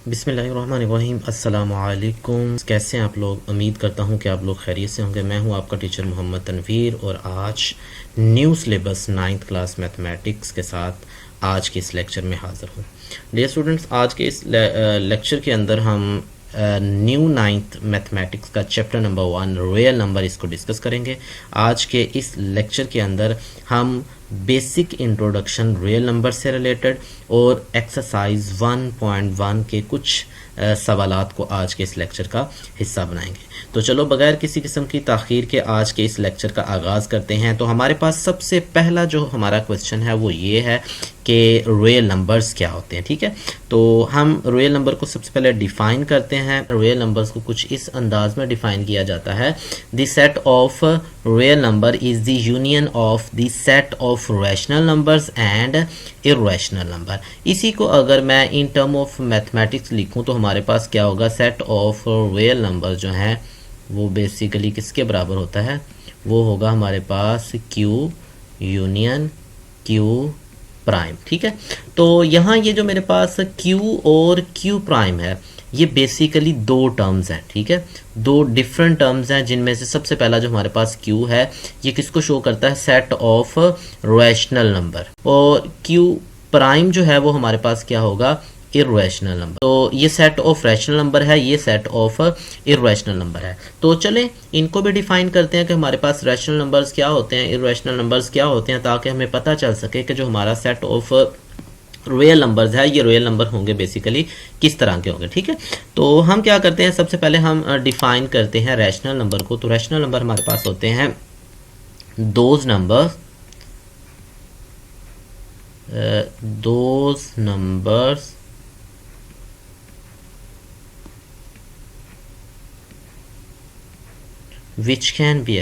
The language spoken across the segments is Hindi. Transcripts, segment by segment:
बिस्मिल्लाहिर्रहमानिर्रहीम। अस्सलामु अलैकुम। कैसे हैं आप लोग? उम्मीद करता हूं कि आप लोग खैरियत से होंगे। मैं हूं आपका टीचर मोहम्मद तनवीर और आज new syllabus 9th class mathematics के साथ आज के इस लेक्चर में हाज़िर हूं। डियर स्टूडेंट्स, आज के इस लेक्चर के अंदर हम न्यू 9th मैथमेटिक्स का चैप्टर नंबर 1 रियल नंबर इसको डिस्कस करेंगे। आज के इस लेक्चर के अंदर हम बेसिक इंट्रोडक्शन रियल नंबर से रिलेटेड और एक्सरसाइज 1.1 के कुछ सवालात को आज के इस लेक्चर का हिस्सा बनाएंगे। तो चलो बगैर किसी किस्म की ताख़ीर के आज के इस लेक्चर का आगाज़ करते हैं। तो हमारे पास सबसे पहला जो हमारा क्वेश्चन है वो ये है कि रियल नंबर्स क्या होते हैं। ठीक है, तो हम रियल नंबर को सबसे पहले डिफ़ाइन करते हैं। रियल नंबर्स को कुछ इस अंदाज में डिफ़ाइन किया जाता है, the set of real number is the union of the set of rational numbers and irrational number. इसी को अगर मैं इन टर्म ऑफ मैथमेटिक्स लिखूं तो हमारे पास क्या होगा, सेट ऑफ रियल नंबर जो हैं वो बेसिकली किसके बराबर होता है, वो होगा हमारे पास Q यूनियन Q प्राइम। ठीक है, तो यहाँ ये जो मेरे पास Q और Q प्राइम है ये बेसिकली दो टर्म्स हैं। ठीक है, दो डिफरेंट टर्म्स हैं जिनमें से सबसे पहला जो हमारे पास Q है ये किसको शो करता है, सेट ऑफ रैशनल नंबर, और Q प्राइम जो है वो हमारे पास क्या होगा, इर्रेशनल नंबर। तो ये सेट ऑफ रैशनल नंबर है, ये सेट ऑफ इर्रेशनल नंबर है। तो चलें इनको भी डिफाइन करते हैं कि हमारे पास रैशनल नंबर्स क्या होते हैं, इर्रेशनल नंबर्स क्या होते हैं, ताकि हमें पता चल सके कि जो हमारा सेट ऑफ रियल नंबर्स है ये रियल नंबर होंगे बेसिकली किस तरह के होंगे। ठीक है, तो हम क्या करते हैं, सबसे पहले हम डिफाइन करते हैं रैशनल नंबर को। तो रैशनल नंबर हमारे पास होते हैं those numbers which can be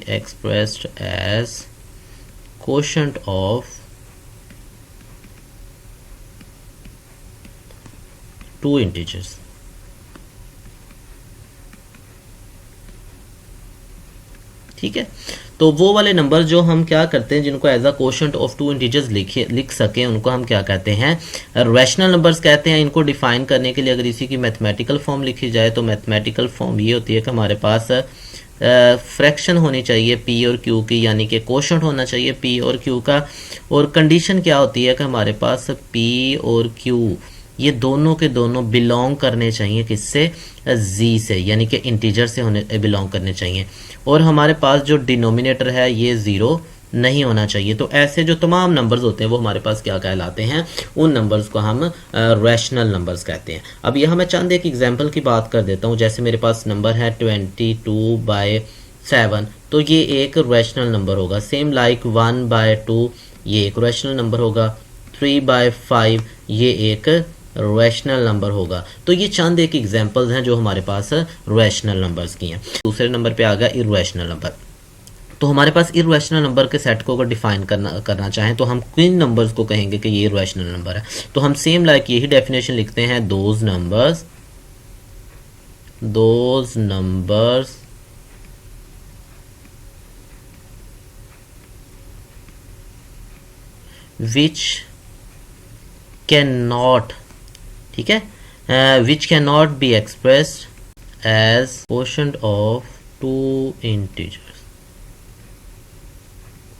expressed as quotient of two integers। ठीक है, तो वो वाले नंबर जो हम क्या करते हैं, जिनको as a quotient of two integers लिख सकें, उनको हम क्या कहते हैं, रैशनल नंबर्स कहते हैं। इनको डिफाइन करने के लिए अगर इसी की मैथमेटिकल फॉर्म लिखी जाए तो मैथमेटिकल फॉर्म ये होती है कि हमारे पास फ्रैक्शन होनी चाहिए P और Q की, यानी कि कोशेंट होना चाहिए P और Q का, और कंडीशन क्या होती है कि हमारे पास P और Q ये दोनों के दोनों बिलोंग करने चाहिए किससे, Z से, यानी कि इंटीजर से होने बिलोंग करने चाहिए, और हमारे पास जो डिनोमिनेटर है ये ज़ीरो नहीं होना चाहिए। तो ऐसे जो तमाम नंबर्स होते हैं वो हमारे पास क्या कहलाते हैं, उन नंबर्स को हम रैशनल नंबर्स कहते हैं। अब यहाँ मैं चंद एक एग्जांपल की बात कर देता हूँ। जैसे मेरे पास नंबर है 22/7, तो ये एक रैशनल नंबर होगा। सेम लाइक 1/2 ये एक रैशनल नंबर होगा। 3/5 ये एक रैशनल नंबर होगा। तो ये चंद एक एग्जांपल्स हैं जो हमारे पास रैशनल नंबर्स की हैं। दूसरे नंबर पे आ गया इर्रेशनल नंबर। तो हमारे पास इर्रेशनल नंबर के सेट को अगर डिफाइन करना चाहें तो हम किन नंबर्स को कहेंगे कि ये इर्रेशनल नंबर है। तो हम सेम लाइक यही डेफिनेशन लिखते हैं, those numbers which can not, ठीक है, which can not be expressed as quotient of two integers.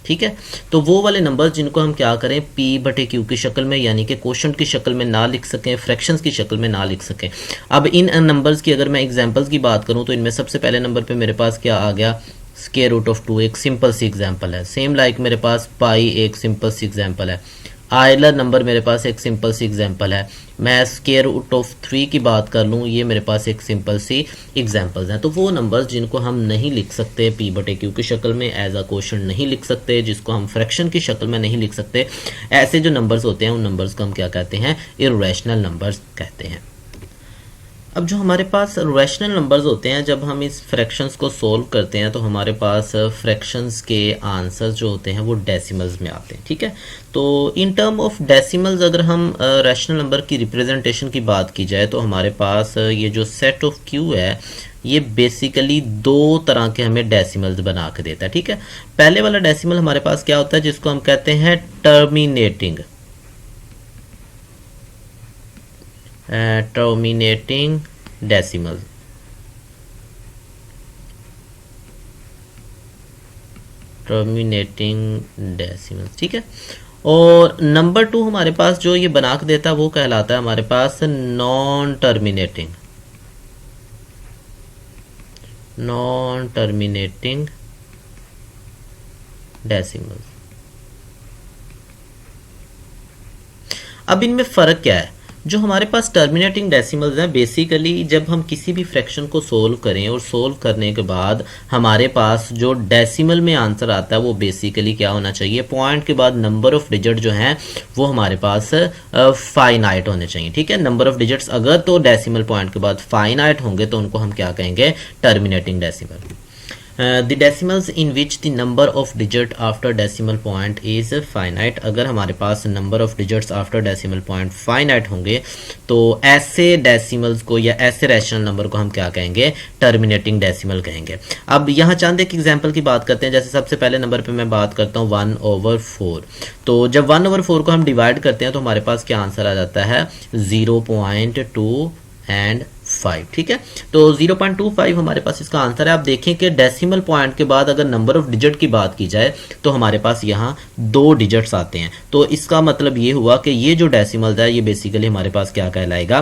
ठीक है, तो वो वाले नंबर्स जिनको हम क्या करें, P/Q की शक्ल में, यानी कि कोशेंट की शक्ल में ना लिख सकें, फ्रैक्शंस की शक्ल में ना लिख सकें। अब इन नंबर्स की अगर मैं एग्जांपल्स की बात करूं तो इनमें सबसे पहले नंबर पे मेरे पास क्या आ गया, स्क्वायर रूट ऑफ 2 एक सिंपल सी एग्जांपल है। सेम लाइक मेरे पास पाई एक सिंपल सी एग्जांपल है। आयलर नंबर मेरे पास एक सिंपल सी एग्जांपल है। मैं स्क्वायर रूट ऑफ 3 की बात कर लूँ, ये मेरे पास एक सिंपल सी एग्जांपल्स हैं। तो वो नंबर्स जिनको हम नहीं लिख सकते P/Q की शक्ल में, एज अ कोशेंट नहीं लिख सकते, जिसको हम फ्रैक्शन की शक्ल में नहीं लिख सकते, ऐसे जो नंबर्स होते हैं उन नंबर्स को हम क्या कहते हैं, इर्रेशनल नंबर्स कहते हैं। अब जो हमारे पास रैशनल नंबर्स होते हैं, जब हम इस फ्रैक्शंस को सोल्व करते हैं तो हमारे पास फ्रैक्शंस के आंसर्स जो होते हैं वो डेसिमल्स में आते हैं, ठीक है। तो इन टर्म ऑफ डेसिमल्स अगर हम रैशनल नंबर की रिप्रेजेंटेशन की बात की जाए तो हमारे पास ये जो सेट ऑफ क्यू है ये बेसिकली दो तरह के हमें डेसिमल्स बना के देता है, ठीक है। पहले वाला डेसिमल हमारे पास क्या होता है, जिसको हम कहते हैं टर्मिनेटिंग डेसिमल। टर्मिनेटिंग डेसिमल, ठीक है। और नंबर टू हमारे पास जो ये बना के देता है वो कहलाता है हमारे पास नॉन टर्मिनेटिंग डेसिमल। अब इनमें फर्क क्या है, जो हमारे पास टर्मिनेटिंग डेसिमल्स हैं बेसिकली जब हम किसी भी फ्रैक्शन को सोल्व करें और सोल्व करने के बाद हमारे पास जो डेसिमल में आंसर आता है वो बेसिकली क्या होना चाहिए, पॉइंट के बाद नंबर ऑफ डिजिट जो हैं वो हमारे पास फाइनाइट होने चाहिए, ठीक है। नंबर ऑफ डिजिट्स अगर तो डेसिमल पॉइंट के बाद फाइनाइट होंगे तो उनको हम क्या कहेंगे, terminating decimal. The decimals in which the number of digit after decimal point is finite, अगर हमारे पास number of digits after decimal point finite होंगे तो ऐसे decimals को या ऐसे rational number को हम क्या कहेंगे, terminating decimal कहेंगे। अब यहाँ चंद एक एग्जाम्पल की बात करते हैं। जैसे सबसे पहले नंबर पे मैं बात करता हूँ 1/4। तो जब 1/4 को हम डिवाइड करते हैं तो हमारे पास क्या आंसर आ जाता है, 0.2 एंड 5, ठीक है। तो 0.25 हमारे पास इसका आंसर है। आप देखें कि डेसिमल पॉइंट के बाद अगर नंबर ऑफ डिजिट की बात की जाए तो हमारे पास यहाँ 2 डिजिट्स आते हैं। तो इसका मतलब ये हुआ कि ये जो डेसिमल है ये बेसिकली हमारे पास क्या कहलाएगा,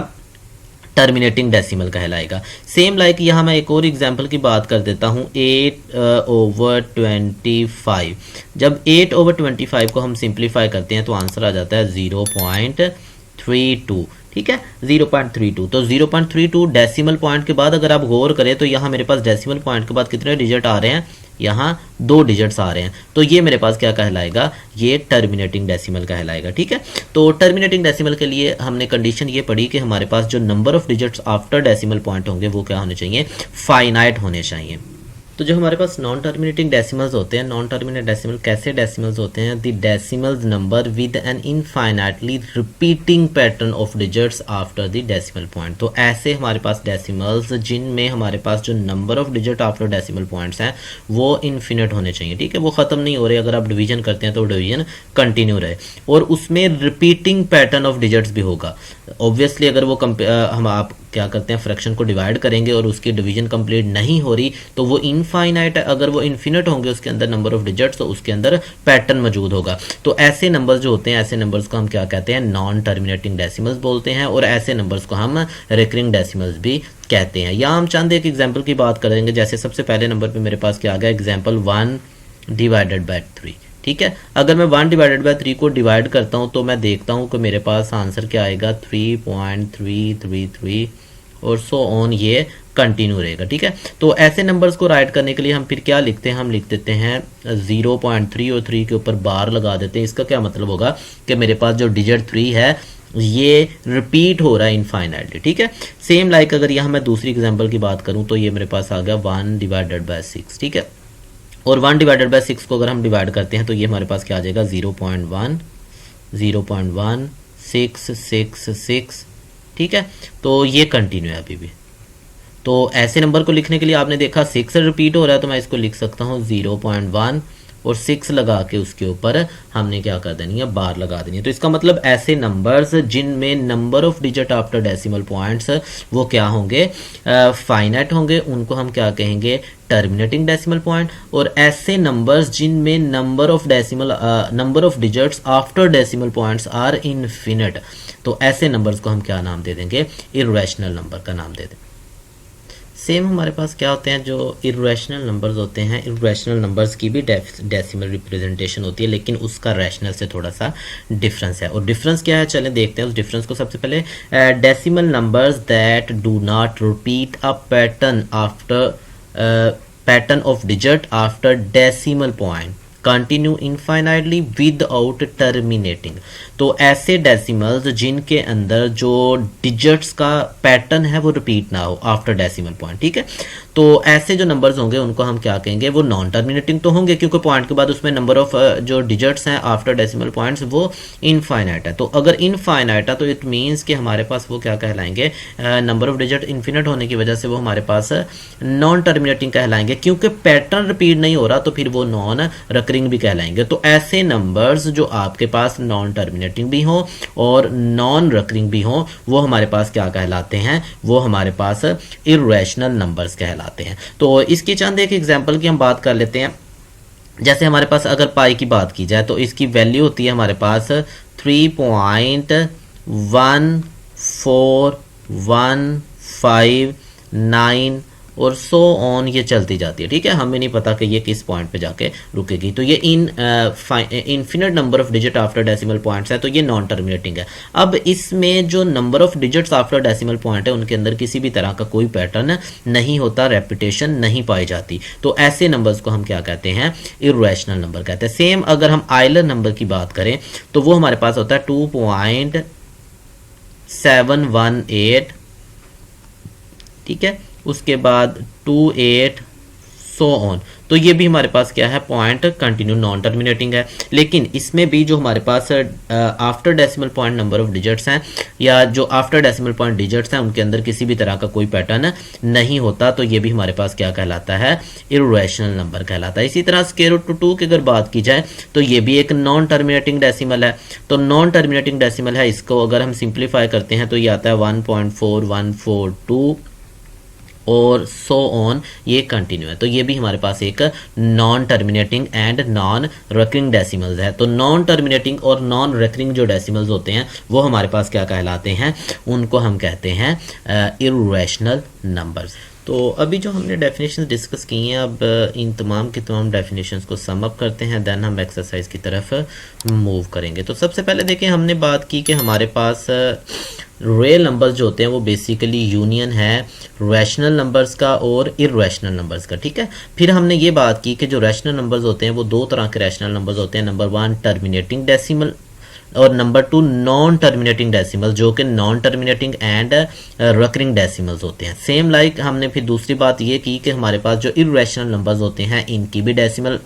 टर्मिनेटिंग डेसिमल कहलाएगा। सेम लाइक यहाँ मैं एक और एग्जांपल की बात कर देता हूँ, 8/25। जब 8/25 को हम सिंप्लीफाई करते हैं तो आंसर आ जाता है 0.32, ठीक है, 0.32। तो 0.32 डेसिमल पॉइंट के बाद अगर आप गौर करें तो यहाँ मेरे पास डेसिमल पॉइंट के बाद कितने डिजिट आ रहे हैं, यहाँ 2 डिजिट्स आ रहे हैं। तो ये मेरे पास क्या कहलाएगा, ये टर्मिनेटिंग डेसिमल कहलाएगा, ठीक है। तो टर्मिनेटिंग डेसिमल के लिए हमने कंडीशन ये पढ़ी कि हमारे पास जो number of digits after decimal point होंगे वो क्या होने चाहिए, फाइनाइट होने चाहिए। तो जो हमारे पास नॉन टर्मिनेटिंग डेसिमल्स होते हैं, नॉन टर्मिनेट डेसिमल कैसे डेसिमल्स होते हैं, the decimals number with an infinitely repeating pattern of digits after the decimal point. तो ऐसे हमारे पास डेसिमल्स जिनमें हमारे पास जो number of digit after decimal points हैं वो इन्फिनिट होने चाहिए, ठीक है, वो ख़त्म नहीं हो रहे। अगर आप डिवीजन करते हैं तो डिवीजन कंटिन्यू रहे और उसमें रिपीटिंग पैटर्न ऑफ डिजिट्स भी होगा। ऑब्वियसली अगर वो हम आप क्या करते हैं, फ्रैक्शन को डिवाइड करेंगे और उसकी डिवीजन कंप्लीट नहीं हो रही तो वो इनफाइनाइट है। अगर वो इन्फिनिट होंगे उसके अंदर नंबर ऑफ डिजिट्स तो उसके अंदर पैटर्न मौजूद होगा। तो ऐसे नंबर्स जो होते हैं, ऐसे नंबर्स को हम क्या कहते हैं, नॉन टर्मिनेटिंग डेसिमल्स बोलते हैं और ऐसे नंबर्स को हम रिकरिंग डेसिमल्स भी कहते हैं। या हम चंद एक एग्जाम्पल की बात करेंगे। जैसे सबसे पहले नंबर पर मेरे पास क्या आ गया, एग्जाम्पल 1/3, ठीक है। अगर मैं 1/3 को डिवाइड करता हूं तो मैं देखता हूं कि मेरे पास आंसर क्या आएगा, 3.333 और सो ऑन, ये कंटिन्यू रहेगा, ठीक है। तो ऐसे नंबर्स को राइट करने के लिए हम फिर क्या लिखते हैं, हम लिख देते हैं 0.3 और 3 के ऊपर बार लगा देते हैं। इसका क्या मतलब होगा कि मेरे पास जो डिजिट 3 है ये रिपीट हो रहा है इनफाइनाइटली, ठीक है। सेम लाइक अगर यहाँ मैं दूसरी एग्जाम्पल की बात करूँ तो ये मेरे पास आ गया 1/6, ठीक है। और 1/6 को अगर हम डिवाइड करते हैं तो ये हमारे पास क्या आ जाएगा, 0.1666, ठीक है। तो ये कंटिन्यू है अभी भी। तो ऐसे नंबर को लिखने के लिए आपने देखा 6 रिपीट हो रहा है तो मैं इसको लिख सकता हूँ 0.1 और 6 लगा के उसके ऊपर हमने क्या कर देनी है, बार लगा देनी है। तो इसका मतलब ऐसे नंबर्स जिनमें number of digit after decimal points वो क्या होंगे, फाइनाइट होंगे, उनको हम क्या कहेंगे, टर्मिनेटिंग डेसिमल पॉइंट। और ऐसे नंबर्स जिनमें number of digits after decimal points are infinite, तो ऐसे नंबर्स को हम क्या नाम दे देंगे, इर्रेशनल नंबर का नाम दे देंगे। सेम हमारे पास क्या होते हैं, जो इर्रेशनल नंबर्स होते हैं, इर्रेशनल नंबर्स की भी डेसिमल रिप्रेजेंटेशन होती है लेकिन उसका रैशनल से थोड़ा सा डिफरेंस है। और डिफरेंस क्या है, चलें देखते हैं उस डिफरेंस को। सबसे पहले decimal numbers that do not repeat a pattern of digit after decimal point continue infinitely without terminating. तो ऐसे डेसिमल्स जिनके अंदर जो डिजिट्स का पैटर्न है वो रिपीट ना हो आफ्टर डेसिमल पॉइंट, ठीक है। तो ऐसे जो नंबर्स होंगे उनको हम क्या कहेंगे, वो नॉन टर्मिनेटिंग तो होंगे क्योंकि पॉइंट के बाद उसमें नंबर ऑफ जो डिजिट्स हैं आफ्टर डेसिमल पॉइंट्स वो इनफाइनाइट है। तो अगर इनफाइनाइट है तो इट मीन्स कि हमारे पास वो क्या कहलाएंगे, नंबर ऑफ डिजिट इन्फिनिट होने की वजह से वो हमारे पास नॉन टर्मिनेटिंग कहलाएंगे, क्योंकि पैटर्न रिपीट नहीं हो रहा तो फिर वो नॉन रिकरिंग भी कहलाएंगे। तो ऐसे नंबर्स जो आपके पास नॉन टर्मिनेटिंग भी हो और नॉन रिकरिंग भी हो वो हमारे पास क्या कहलाते हैं, वो हमारे पास इर्रेशनल नंबर्स कहलाते हैं। तो इसकी चंद एक एग्जांपल की हम बात कर लेते हैं। जैसे हमारे पास अगर पाई की बात की जाए तो इसकी वैल्यू होती है हमारे पास 3.1415 और सो ऑन ये चलती जाती है, ठीक है। हमें नहीं पता कि ये किस पॉइंट पे जाके रुकेगी। तो ये infinite number of digit after decimal points है, तो ये नॉन टर्मिनेटिंग है। अब इसमें जो number of digits after decimal point है उनके अंदर किसी भी तरह का कोई पैटर्न नहीं होता, रेपिटेशन नहीं पाई जाती। तो ऐसे नंबर्स को हम क्या कहते हैं, इर्रेशनल नंबर कहते हैं। सेम अगर हम आइलर नंबर की बात करें तो वो हमारे पास होता है 2.718, ठीक है। उसके बाद 28 सो ऑन। तो ये भी हमारे पास क्या है, पॉइंट कंटिन्यू नॉन टर्मिनेटिंग है। लेकिन इसमें भी जो हमारे पास after decimal point number of digits हैं या जो आफ्टर डेसिमल पॉइंट डिजिट्स हैं उनके अंदर किसी भी तरह का कोई पैटर्न नहीं होता, तो ये भी हमारे पास क्या कहलाता है, इर्रेशनल नंबर कहलाता है। इसी तरह स्क्वायर रूट 2 की अगर बात की जाए तो ये भी एक नॉन टर्मिनेटिंग डेसिमल है। तो नॉन टर्मिनेटिंग डेसिमल है, इसको अगर हम सिंप्लीफाई करते हैं तो ये आता है 1.4142 और सो ऑन, ये कंटिन्यू है। तो ये भी हमारे पास एक non terminating and non recurring decimals है। तो नॉन टर्मिनेटिंग और नॉन रिकरिंग जो डेसिमल्स होते हैं वो हमारे पास क्या कहलाते हैं, उनको हम कहते हैं इर्रेशनल नंबर्स। तो अभी जो हमने डेफिनेशंस डिस्कस की हैं, अब इन तमाम की तमाम डेफिनेशंस को सम अप करते हैं, देन हम एक्सरसाइज की तरफ मूव करेंगे। तो सबसे पहले देखें, हमने बात की कि हमारे पास रियल नंबर्स जो होते हैं वो बेसिकली यूनियन है रैशनल नंबर्स का और इर्रेशनल नंबर्स का, ठीक है। फिर हमने ये बात की कि जो रैशनल नंबर्स होते हैं वो दो तरह के रैशनल नंबर्स होते हैं, नंबर 1 टर्मिनेटिंग डेसिमल और नंबर 2 नॉन टर्मिनेटिंग डेसिमल, जो कि non terminating and recurring decimals होते हैं। सेम लाइक हमने फिर दूसरी बात ये की कि हमारे पास जो इर्रेशनल नंबर्स होते हैं इनकी भी डेसिमल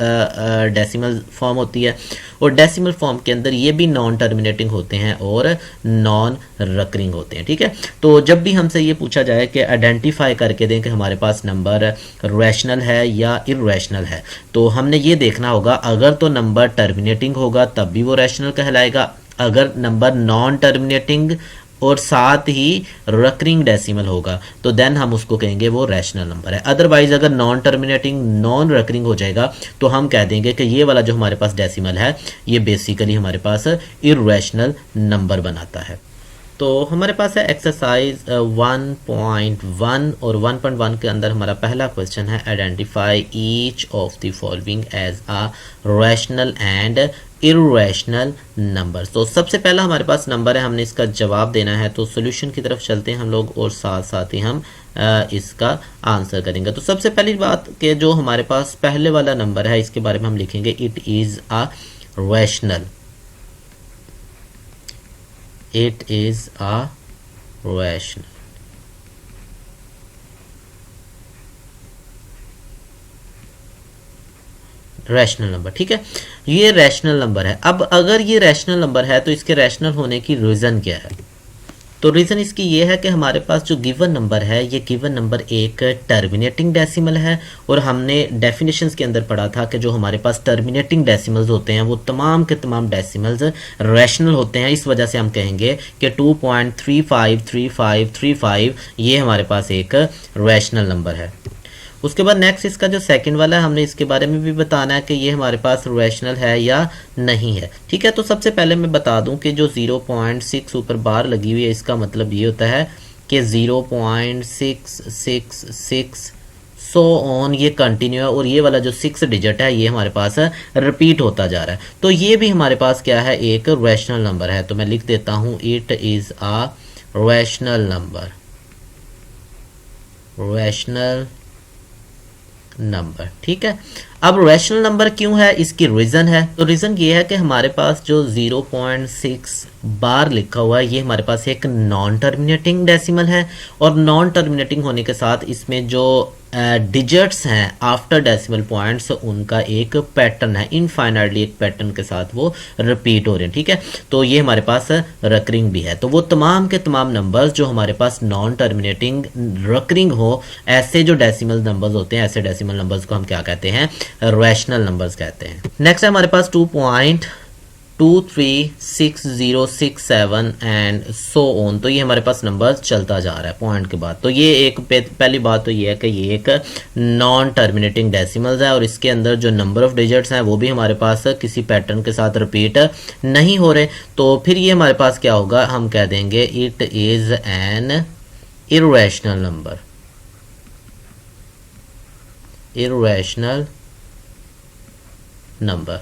फॉर्म होती है और डेसिमल फॉर्म के अंदर ये भी नॉन टर्मिनेटिंग होते हैं और नॉन रिकरिंग होते हैं, ठीक है। तो जब भी हमसे ये पूछा जाए कि आइडेंटिफाई करके दें कि हमारे पास नंबर रैशनल है या इर्रेशनल है, तो हमने ये देखना होगा अगर तो नंबर टर्मिनेटिंग होगा तब भी वो रैशनल कहलाएगा, अगर नंबर नॉन टर्मिनेटिंग और साथ ही रिकरिंग डेसिमल होगा तो देन हम उसको कहेंगे वो रैशनल नंबर है। अदरवाइज अगर नॉन टर्मिनेटिंग नॉन रिकरिंग हो जाएगा तो हम कह देंगे कि ये वाला जो हमारे पास डेसिमल है ये बेसिकली हमारे पास इर्रेशनल नंबर बनाता है। तो हमारे पास है एक्सरसाइज 1.1 और 1.1 के अंदर हमारा पहला क्वेश्चन है identify each of the following as a rational and irrational number. तो सबसे पहला हमारे पास नंबर है, हमने इसका जवाब देना है। तो सॉल्यूशन की तरफ चलते हैं हम लोग और साथ साथ ही हम इसका आंसर करेंगे। तो सबसे पहली बात कि जो हमारे पास पहले वाला नंबर है इसके बारे में हम लिखेंगे it is a rational, it is a rational. Rational number, ठीक है, ये रैशनल नंबर है। अब अगर ये रैशनल नंबर है तो इसके रैशनल होने की रीज़न क्या है? तो रीज़न इसकी ये है कि हमारे पास जो गिवन नंबर है ये गिवन नंबर एक टर्मिनेटिंग डेसिमल है और हमने डेफिनेशंस के अंदर पढ़ा था कि जो हमारे पास टर्मिनेटिंग डेसिमल्स होते हैं वो तमाम के तमाम डेसिमल्स रैशनल होते हैं। इस वजह से हम कहेंगे कि 2.353535 ये हमारे पास एक रैशनल नंबर है। उसके बाद नेक्स्ट इसका जो सेकंड वाला है हमने इसके बारे में भी बताना है कि ये हमारे पास रैशनल है या नहीं है, ठीक है। तो सबसे पहले मैं बता दूं कि जो 0.6 ऊपर बार लगी हुई है इसका मतलब ये होता है कि 0.666 सो ऑन ये कंटिन्यू है और ये वाला जो 6 डिजिट है ये हमारे पास रिपीट होता जा रहा है। तो ये भी हमारे पास क्या है, एक रैशनल नंबर है। तो मैं लिख देता हूं it is a rational number, rational number, ठीक है। अब रैशनल नंबर क्यों है, इसकी रीज़न है। तो रीज़न ये है कि हमारे पास जो 0.6 बार लिखा हुआ है ये हमारे पास एक नॉन टर्मिनेटिंग डेसिमल है, और नॉन टर्मिनेटिंग होने के साथ इसमें जो डिजिट्स हैं आफ्टर डेसिमल पॉइंट्स उनका एक पैटर्न है, इनफाइनाइटली एक पैटर्न के साथ वो रिपीट हो रहे हैं, ठीक है। तो ये हमारे पास रकरिंग भी है। तो वो तमाम के तमाम नंबर्स जो हमारे पास नॉन टर्मिनेटिंग रकरिंग हो, ऐसे जो डेसिमल नंबर्स होते हैं, ऐसे डेसिमल नंबर्स को हम क्या कहते हैं, रैशनल नंबर्स कहते हैं। नेक्स्ट है हमारे पास 2.236067 एंड सो ऑन। तो ये हमारे पास नंबर चलता जा रहा है पॉइंट के बाद। तो ये एक पहली बात तो ये है कि ये एक नॉन टर्मिनेटिंग डेसिमल्स है, और इसके अंदर जो नंबर ऑफ डिजिट्स हैं वो भी हमारे पास किसी पैटर्न के साथ रिपीट नहीं हो रहे। तो फिर ये हमारे पास क्या होगा, हम कह देंगे it is an irrational number, irrational number.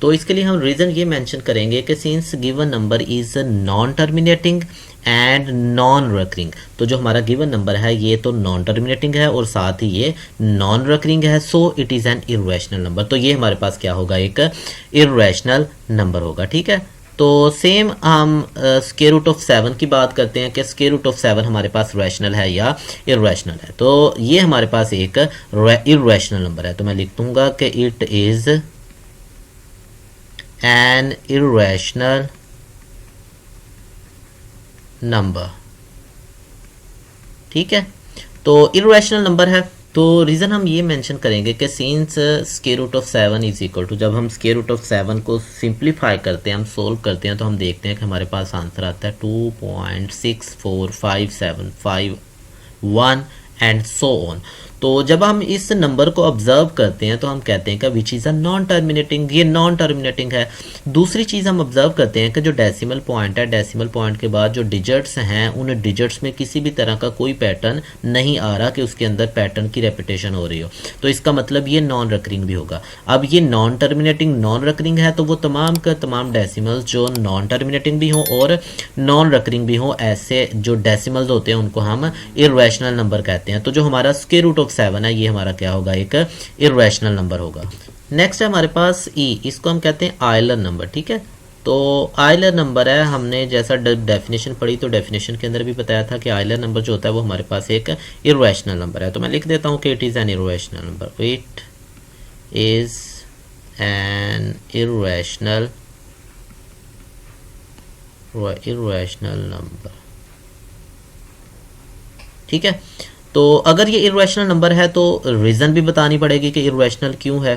तो इसके लिए हम रीज़न ये मेंशन करेंगे कि since given number is non terminating and non recurring, तो जो हमारा गिवन नंबर है ये तो नॉन टर्मिनेटिंग है और साथ ही ये नॉन रकरिंग है, so it is an irrational number. तो ये हमारे पास क्या होगा, एक इर्रेशनल नंबर होगा, ठीक है। तो सेम हम स्क्वायर रूट ऑफ 7 की बात करते हैं कि स्क्वायर रूट ऑफ 7 हमारे पास रैशनल है या इर्रेशनल है। तो ये हमारे पास एक इर्रेशनल नंबर है। तो मैं लिख दूंगा कि it is an irrational number, ठीक है। तो irrational नंबर है, तो रीज़न हम ये मेंशन करेंगे कि since square root of 7 is equal to, जब हम स्क्वायर रूट ऑफ 7 को सिंप्लीफाई करते हैं, हम सोल्व करते हैं, तो हम देखते हैं कि हमारे पास आंसर आता है 2.64575 एंड सो ऑन। तो जब हम इस नंबर को ऑब्जर्व करते हैं तो हम कहते हैं कि which is a non terminating, ये नॉन टर्मिनेटिंग है। दूसरी चीज़ हम ऑब्जर्व करते हैं कि जो डेसिमल पॉइंट है, डेसिमल पॉइंट के बाद जो डिजिट्स हैं उन डिजिट्स में किसी भी तरह का कोई पैटर्न नहीं आ रहा कि उसके अंदर पैटर्न की रेपिटेशन हो रही हो। तो इसका मतलब ये नॉन रकरिंग भी होगा। अब ये नॉन टर्मिनेटिंग नॉन रकरिंग है, तो वो तमाम का तमाम डेसिमल्स जो नॉन टर्मिनेटिंग भी हों और नॉन रकरिंग भी हों, ऐसे जो डेसिमल्स होते हैं उनको हम इर्रेशनल नंबर कहते हैं। तो जो हमारा स्क्वायर रूट ऑफ 7 है ये हमारा क्या होगा, एक इर्रेशनल नंबर होगा। नेक्स्ट है हमारे पास ई, इसको हम कहते हैं आयलर नंबर, ठीक है। तो आयलर नंबर है, हमने जैसा डेफिनेशन पढ़ी तो डेफिनेशन के अंदर भी बताया था कि आयलर नंबर जो होता है वो हमारे पास एक इर्रेशनल नंबर है। तो मैं लिख देता हूँ कि it is an irrational number, it is an irrational number, ठीक है। तो अगर ये इर्रेशनल नंबर है तो रीज़न भी बतानी पड़ेगी कि इर्रेशनल क्यों है।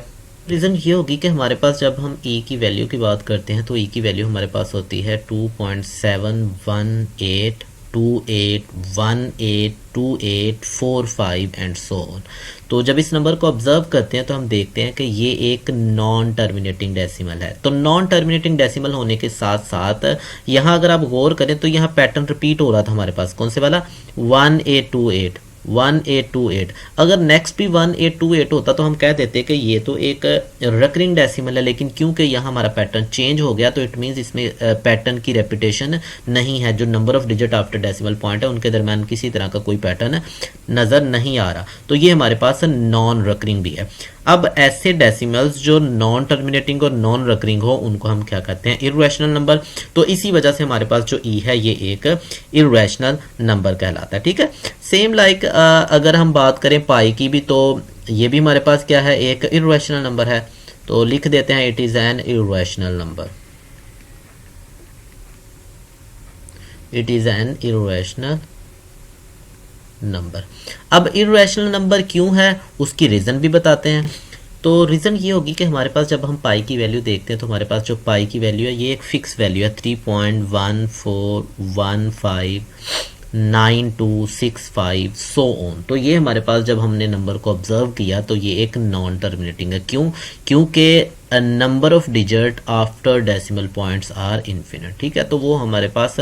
रीज़न ये होगी कि हमारे पास जब हम ई की वैल्यू की बात करते हैं तो ई की वैल्यू हमारे पास होती है 2.718282845 एंड सो ऑन। तो जब इस नंबर को ऑब्जर्व करते हैं तो हम देखते हैं कि ये एक नॉन टर्मिनेटिंग डेसिमल है। तो नॉन टर्मिनेटिंग डेसिमल होने के साथ साथ यहाँ अगर आप गौर करें तो यहाँ पैटर्न रिपीट हो रहा था हमारे पास, कौन से वाला, 1828। अगर नेक्स्ट भी 1828 होता तो हम कह देते कि ये तो एक रकरिंग डेसिमल है, लेकिन क्योंकि यहाँ हमारा पैटर्न चेंज हो गया तो इट मीन्स इसमें पैटर्न की रेपिटेशन नहीं है। जो number of digit after decimal point है उनके दरम्यान किसी तरह का कोई पैटर्न नज़र नहीं आ रहा, तो ये हमारे पास नॉन रकरिंग भी है। अब ऐसे डेसिमल्स जो नॉन टर्मिनेटिंग और नॉन रकरिंग हो उनको हम क्या कहते हैं, इर्रेशनल नंबर। तो इसी वजह से हमारे पास जो ई है ये एक इर्रेशनल नंबर कहलाता है, ठीक है। सेम लाइक अगर हम बात करें पाई की भी, तो ये भी हमारे पास क्या है, एक इर्रेशनल नंबर है। तो लिख देते हैं it is an irrational number, it is an irrational number. अब इर्रेशनल नंबर क्यों है उसकी रीज़न भी बताते हैं। तो रीज़न ये होगी कि हमारे पास जब हम पाई की वैल्यू देखते हैं तो हमारे पास जो पाई की वैल्यू है ये एक फिक्स वैल्यू है, 3.14159265 सो ऑन। तो ये हमारे पास जब हमने नंबर को ऑब्जर्व किया तो ये एक नॉन टर्मिनेटिंग है। क्यों? क्योंकि number of digit after decimal points are infinite, ठीक है। तो वो हमारे पास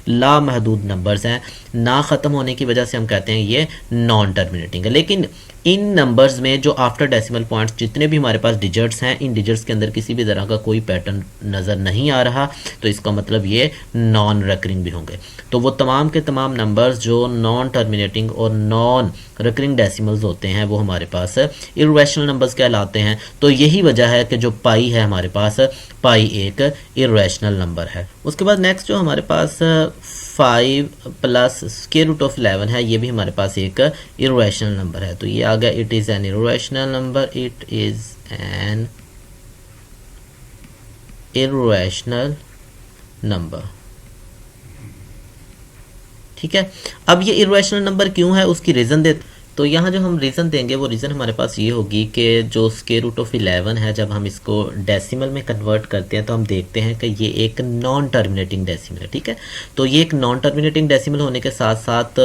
लामहदूद नंबर्स हैं, ना ख़त्म होने की वजह से हम कहते हैं ये नॉन टर्मिनेटिंग है। लेकिन इन नंबर्स में जो आफ्टर डेसिमल पॉइंट्स जितने भी हमारे पास डिजिट्स हैं, इन डिजिट्स के अंदर किसी भी तरह का कोई पैटर्न नज़र नहीं आ रहा, तो इसका मतलब ये नॉन रेकरिंग भी होंगे। तो वो तमाम के तमाम नंबर्स जो नॉन टर्मिनेटिंग और नॉन रेकरिंग डेसिमल्स होते हैं वो हमारे पास इर्रेशनल नंबर्स कहलाते हैं। तो यही वजह है कि जो पाई है हमारे पास, पाई एक इर्रेशनल नंबर है। उसके बाद नेक्स्ट जो हमारे पास 5 प्लस स्क्वायर रूट ऑफ 11 है, ये भी हमारे पास एक इर्रेशनल नंबर है। तो ये आ गया, it is an irrational number, it is an irrational number. ठीक है, अब ये इर्रेशनल नंबर क्यों है उसकी रीज़न दे। तो यहाँ जो हम रीज़न देंगे वो रीज़न हमारे पास ये होगी कि जो स्क्वायर रूट ऑफ 11 है, जब हम इसको डेसिमल में कन्वर्ट करते हैं तो हम देखते हैं कि ये एक नॉन टर्मिनेटिंग डेसिमल है। ठीक है, तो ये एक नॉन टर्मिनेटिंग डेसिमल होने के साथ साथ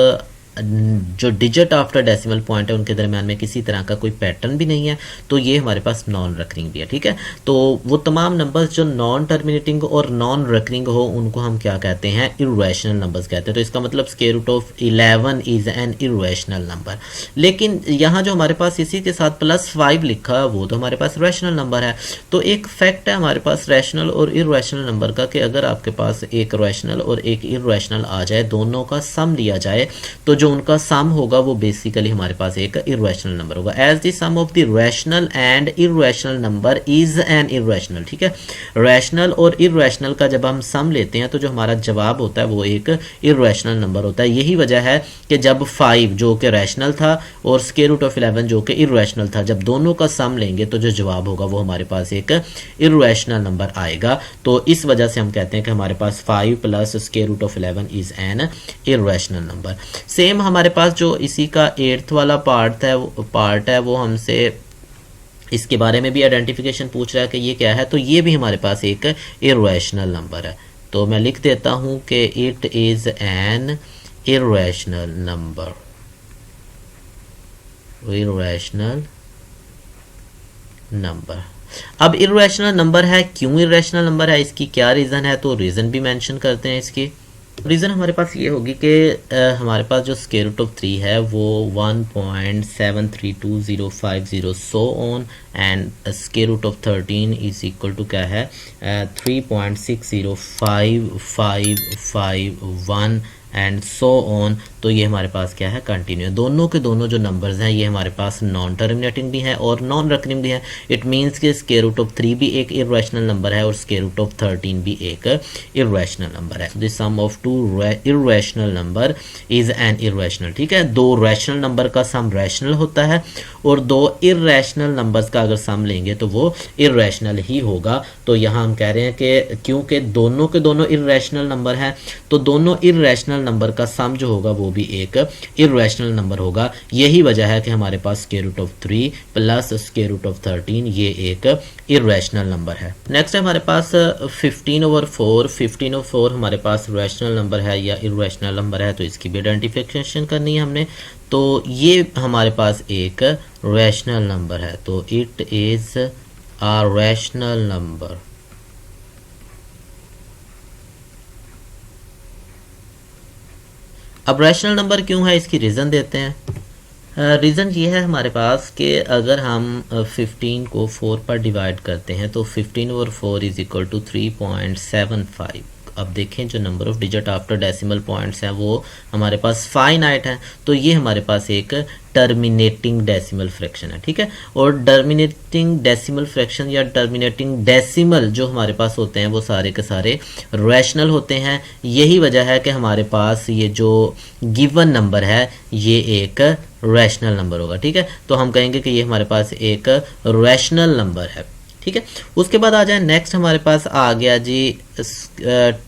जो डिजिट आफ्टर डेसिमल पॉइंट है उनके दरमियान में किसी तरह का कोई पैटर्न भी नहीं है, तो ये हमारे पास नॉन रेकरिंग भी है। ठीक है, तो वो तमाम नंबर्स जो नॉन टर्मिनेटिंग और नॉन रेकरिंग हो उनको हम क्या कहते हैं, इर्रेशनल नंबर्स कहते हैं। तो इसका मतलब square root of 11 is an irrational number. लेकिन यहाँ जो हमारे पास इसी के साथ +5 लिखा है वो तो हमारे पास रैशनल नंबर है। तो एक फैक्ट है हमारे पास रैशनल और इर्रेशनल नंबर का कि अगर आपके पास एक रैशनल और एक इर्रेशनल आ जाए, दोनों का सम लिया जाए, तो जो उनका सम होगा वो बेसिकली हमारे पास एक इर्रेशनल नंबर होगा। As the sum of the rational and irrational number is an irrational. ठीक है, रैशनल और इर्रेशनल का जब हम सम लेते हैं तो जो हमारा जवाब होता है वो एक इर्रेशनल नंबर होता है। यही वजह है कि जब 5 जो कि रैशनल था और स्क्वायर रूट ऑफ 11 जो कि इर्रेशनल था, जब दोनों का सम लेंगे तो जो जवाब होगा वो हमारे पास एक इर्रेशनल नंबर आएगा। तो इस वजह से हम कहते हैं कि हमारे पास 5 plus square root of 11 is an irrational number. Same हमारे पास जो इसी का 8th वाला पार्ट है वो हमसे इसके बारे में भी आइडेंटिफिकेशन पूछ रहा है कि ये क्या है। तो ये भी हमारे पास एक इर्रेशनल नंबर है। तो मैं लिख देता हूं कि it is an irrational number, irrational number. अब इर्रेशनल नंबर है, क्यों इर्रेशनल नंबर है, इसकी क्या रीज़न है, तो रीज़न भी मेंशन करते हैं इसकी। रीज़न हमारे पास ये होगी कि हमारे पास जो स्क्वायर रूट ऑफ 3 है वो 1.732050 so on, and square root of 13 is equal to क्या है 3.605551 एंड सो ऑन। तो ये हमारे पास क्या है, कंटिन्यू। दोनों के दोनों जो नंबर्स हैं ये हमारे पास नॉन टर्मिनेटिंग भी हैं और नॉन रेकरिंग भी हैं। इट मींस कि स्क्वायर रूट ऑफ 3 भी एक इर्रेशनल नंबर है और स्क्वायर रूट ऑफ 13 भी एक इर्रेशनल नंबर है। The sum of two irrational number is an irrational. ठीक है, दो रैशनल नंबर का सम रैशनल होता है और दो इर्रेशनल नंबर्स का अगर सम लेंगे तो वो इर्रेशनल ही होगा। तो यहाँ हम कह रहे हैं कि क्योंकि दोनों के दोनों इर्रेशनल नंबर हैं तो दोनों इर्रेशनल नंबर का सम जो होगा वो भी एक इर्रेशनल नंबर होगा। यही वजह है कि हमारे पास square root of 3 plus square root of 13 ये एक इर्रेशनल नंबर है। नेक्स्ट है हमारे पास 15/4। 15/4 हमारे पास रैशनल नंबर है या इर्रेशनल नंबर है, तो इसकी भी आइडेंटिफिकेशन करनी है हमने। तो ये हमारे पास एक रैशनल नंबर है, तो it is a rational number. अब रैशनल नंबर क्यों है, इसकी रीज़न देते हैं। रीज़न ये है हमारे पास कि अगर हम 15 को 4 पर डिवाइड करते हैं तो 15/4 इज इक्वल टू 3.75। अब देखें जो number of digit after decimal points हैं वो हमारे पास फाइनाइट हैं, तो ये हमारे पास एक टर्मिनेटिंग डेसिमल फ्रैक्शन है। ठीक है, और टर्मिनेटिंग डेसिमल फ्रैक्शन या टर्मिनेटिंग डेसिमल जो हमारे पास होते हैं वो सारे के सारे रैशनल होते हैं। यही वजह है कि हमारे पास ये जो गिवन नंबर है ये एक रैशनल नंबर होगा। ठीक है, तो हम कहेंगे कि ये हमारे पास एक रैशनल नंबर है। ठीक है, उसके बाद आ जाए नेक्स्ट हमारे पास आ गया जी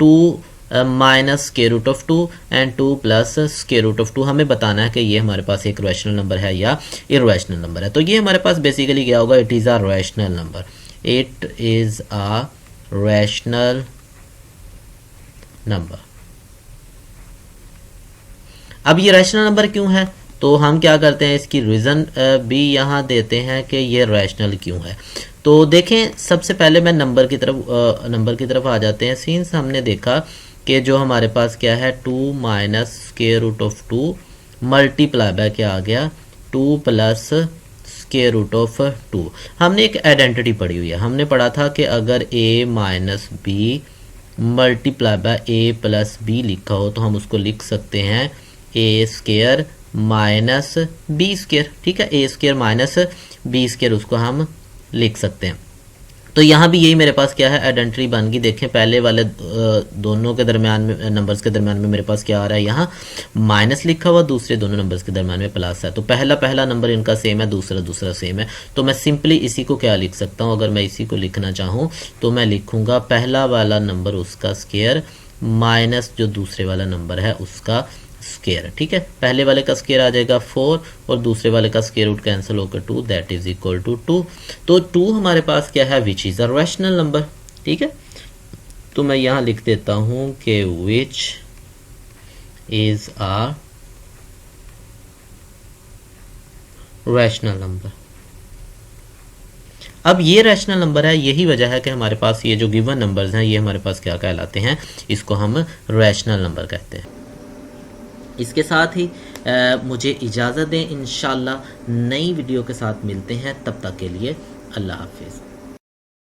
2 minus square root of 2 and 2 plus square root of 2। हमें बताना है कि ये हमारे पास एक रैशनल नंबर है या इर्रेशनल नंबर है। तो ये हमारे पास बेसिकली क्या होगा, it is a rational number, it is a rational number. अब ये रैशनल नंबर क्यों है, तो हम क्या करते हैं इसकी रीज़न भी यहाँ देते हैं कि ये रैशनल क्यों है। तो देखें सबसे पहले मैं नंबर की तरफ आ जाते हैं। सिंस हमने देखा कि जो हमारे पास क्या है 2 minus square root of 2 multiply by क्या आ गया 2 प्लस स्क्वायर रूट ऑफ 2। हमने एक आइडेंटिटी पढ़ी हुई है, हमने पढ़ा था कि अगर a minus b multiply by a plus b लिखा हो तो हम उसको लिख सकते हैं a square minus b square. ठीक है, a square minus b square उसको हम लिख सकते हैं। तो यहाँ भी यही मेरे पास क्या है, आइडेंटिटी बन गई। देखें पहले वाले दोनों के दरमियान में, नंबर्स के दरमियान में मेरे पास क्या आ रहा है, यहाँ माइनस लिखा हुआ, दूसरे दोनों नंबर्स के दरमियान में प्लस है। तो पहला नंबर इनका सेम है, दूसरा सेम है। तो मैं सिंपली इसी को क्या लिख सकता हूँ, अगर मैं इसी को लिखना चाहूँ तो मैं लिखूंगा पहला वाला नंबर उसका स्क्वायर माइनस जो दूसरे वाला नंबर है उसका स्क्वायर। ठीक है, पहले वाले का स्क्वायर आ जाएगा 4 और दूसरे वाले का स्क्वायर रूट कैंसिल होकर 2, दैट इज इक्वल टू 2। तो 2 हमारे पास क्या है, which is a rational number. ठीक है, तो मैं यहां लिख देता हूं कि which is a rational number. अब ये रैशनल नंबर है, यही वजह है कि हमारे पास ये जो गिवन नंबर्स हैं ये हमारे पास क्या कहलाते हैं, इसको हम रैशनल नंबर कहते हैं। इसके साथ ही मुझे इजाज़त दें, इंशाल्लाह नई वीडियो के साथ मिलते हैं, तब तक के लिए अल्लाह हाफिज़।